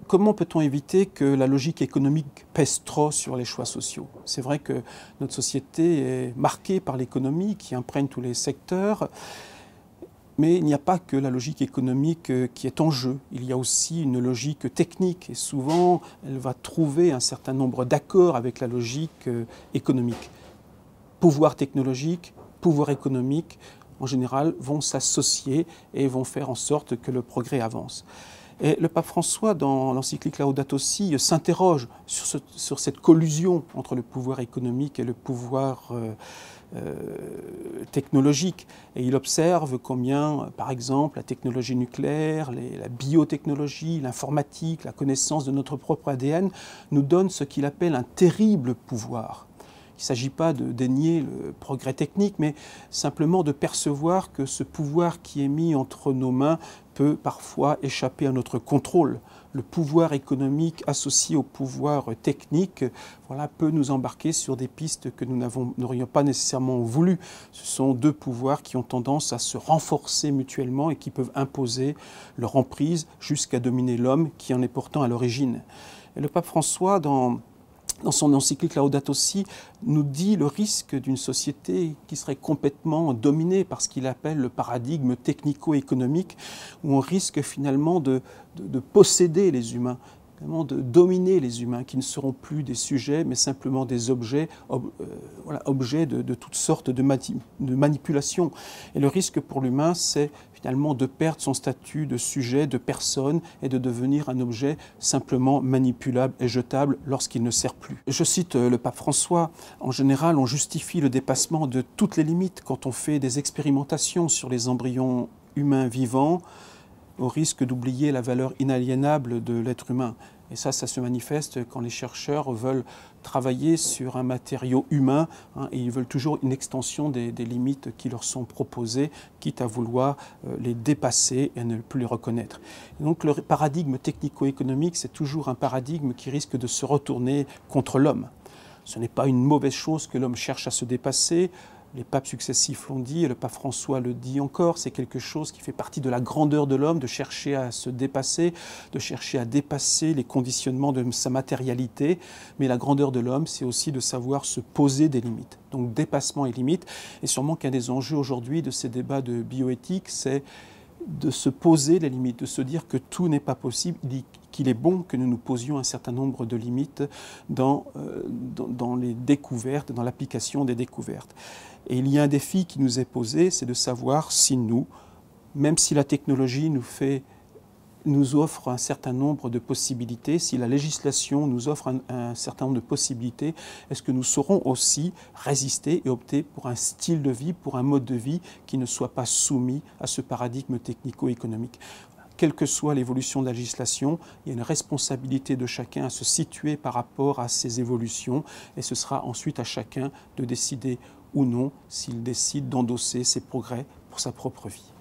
comment peut-on éviter que la logique économique pèse trop sur les choix sociaux? C'est vrai que notre société est marquée par l'économie qui imprègne tous les secteurs, mais il n'y a pas que la logique économique qui est en jeu. Il y a aussi une logique technique et souvent elle va trouver un certain nombre d'accords avec la logique économique. Pouvoir technologique, pouvoir économique, en général, vont s'associer et vont faire en sorte que le progrès avance. Et le pape François, dans l'encyclique Laudato Si, s'interroge sur cette collusion entre le pouvoir économique et le pouvoir technologique. Et il observe combien, par exemple, la technologie nucléaire, la biotechnologie, l'informatique, la connaissance de notre propre ADN nous donnent ce qu'il appelle un terrible pouvoir. Il ne s'agit pas de dénier le progrès technique, mais simplement de percevoir que ce pouvoir qui est mis entre nos mains peut parfois échapper à notre contrôle. Le pouvoir économique associé au pouvoir technique, voilà, peut nous embarquer sur des pistes que nous n'aurions pas nécessairement voulu. Ce sont deux pouvoirs qui ont tendance à se renforcer mutuellement et qui peuvent imposer leur emprise jusqu'à dominer l'homme qui en est pourtant à l'origine. Et le pape François, dans son encyclique Laudato Si, nous dit le risque d'une société qui serait complètement dominée par ce qu'il appelle le paradigme technico-économique, où on risque finalement de posséder les humains, de dominer les humains, qui ne seront plus des sujets, mais simplement des objets, objets de toutes sortes de manipulations. Et le risque pour l'humain, c'est finalement de perdre son statut de sujet, de personne, et de devenir un objet simplement manipulable et jetable lorsqu'il ne sert plus. Je cite le pape François, en général, on justifie le dépassement de toutes les limites quand on fait des expérimentations sur les embryons humains vivants, au risque d'oublier la valeur inaliénable de l'être humain. Et ça se manifeste quand les chercheurs veulent travailler sur un matériau humain, et ils veulent toujours une extension des limites qui leur sont proposées, quitte à vouloir les dépasser et à ne plus les reconnaître. Et donc le paradigme technico-économique, c'est toujours un paradigme qui risque de se retourner contre l'homme. Ce n'est pas une mauvaise chose que l'homme cherche à se dépasser. Les papes successifs l'ont dit, et le pape François le dit encore, c'est quelque chose qui fait partie de la grandeur de l'homme, de chercher à se dépasser, de chercher à dépasser les conditionnements de sa matérialité. Mais la grandeur de l'homme, c'est aussi de savoir se poser des limites. Donc dépassement et limites. Et sûrement qu'un des enjeux aujourd'hui de ces débats de bioéthique, c'est de se poser les limites, de se dire que tout n'est pas possible, qu'il est bon que nous nous posions un certain nombre de limites dans les découvertes, dans l'application des découvertes. Et il y a un défi qui nous est posé, c'est de savoir si nous, même si la technologie nous offre un certain nombre de possibilités, si la législation nous offre un certain nombre de possibilités, est-ce que nous saurons aussi résister et opter pour un style de vie, pour un mode de vie qui ne soit pas soumis à ce paradigme technico-économique. Quelle que soit l'évolution de la législation, il y a une responsabilité de chacun à se situer par rapport à ces évolutions, et ce sera ensuite à chacun de décider ou non s'il décide d'endosser ces progrès pour sa propre vie.